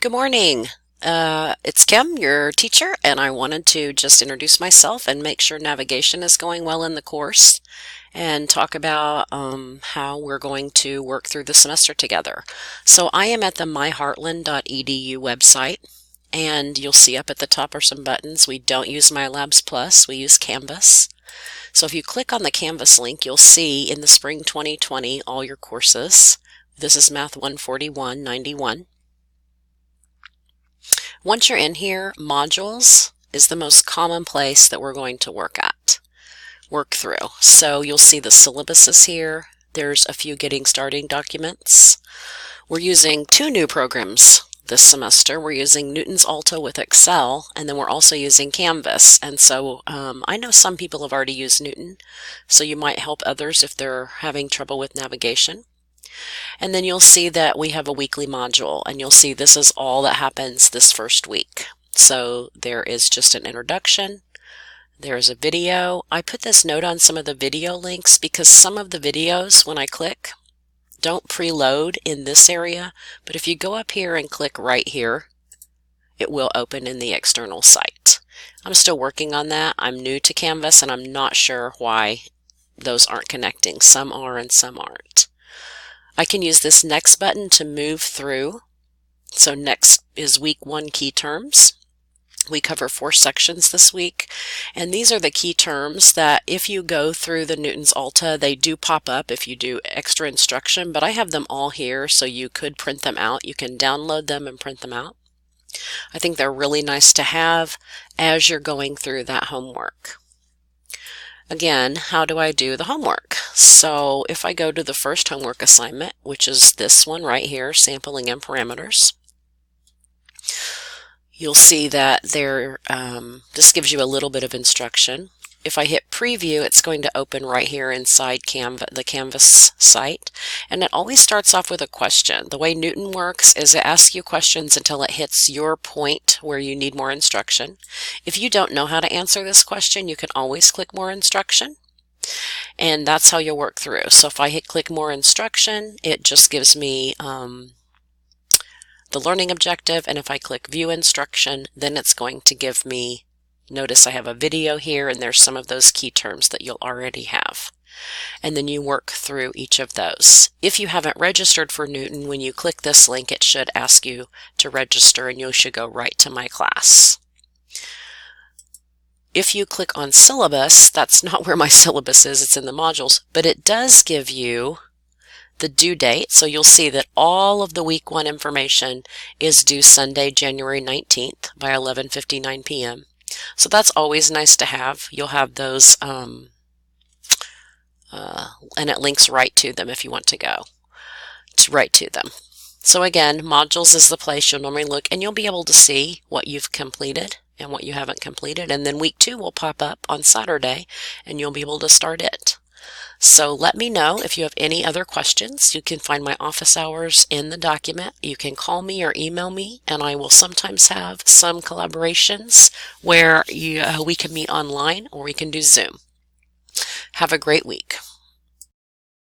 Good morning. It's Kim, your teacher, and I wanted to just introduce myself and make sure navigation is going well in the course and talk about how we're going to work through the semester together. So I am at the myheartland.edu website, and you'll see up at the top are some buttons. We don't use MyLabs Plus, we use Canvas. So if you click on the Canvas link, you'll see in the spring 2020 all your courses. This is Math 141-91. Once you're in here, modules is the most common place that we're going to work through. So you'll see the syllabus is here. There's a few getting started documents. We're using two new programs this semester. We're using Newton's Alta with Excel, and then we're also using Canvas. And so I know some people have already used Newton, so you might help others if they're having trouble with navigation. And then you'll see that we have a weekly module, and you'll see this is all that happens this first week. So there is just an introduction. There's a video. I put this note on some of the video links because some of the videos, when I click, don't preload in this area, but if you go up here and click right here, it will open in the external site. I'm still working on that. I'm new to Canvas, and I'm not sure why those aren't connecting. Some are and some aren't. I can use this next button to move through. So next is week 1 key terms. We cover 4 sections this week, and these are the key terms that if you go through the Newton's Alta, they do pop up if you do extra instruction, but I have them all here so you could print them out. You can download them and print them out. I think they're really nice to have as you're going through that homework. Again, how do I do the homework? So if I go to the first homework assignment, which is this one right here, sampling and parameters, you'll see that this gives you a little bit of instruction. If I hit preview, it's going to open right here inside the Canvas site, and it always starts off with a question. The way Newton works is it asks you questions until it hits your point where you need more instruction. If you don't know how to answer this question, you can always click more instruction, and that's how you'll work through. So if I hit click more instruction, it just gives me the learning objective, and if I click view instruction, then it's going to give me, notice I have a video here, and there's some of those key terms that you'll already have. And then you work through each of those. If you haven't registered for Newton, when you click this link, it should ask you to register, and you should go right to my class. If you click on syllabus, that's not where my syllabus is, it's in the modules, but it does give you the due date. So you'll see that all of the week 1 information is due Sunday, January 19th by 11:59 p.m. So that's always nice to have. You'll have those, and it links right to them if you want to go right to them. So again, modules is the place you'll normally look, and you'll be able to see what you've completed and what you haven't completed. And then week 2 will pop up on Saturday, and you'll be able to start it. So let me know if you have any other questions. You can find my office hours in the document. You can call me or email me, and I will sometimes have some collaborations where we can meet online or we can do Zoom. Have a great week.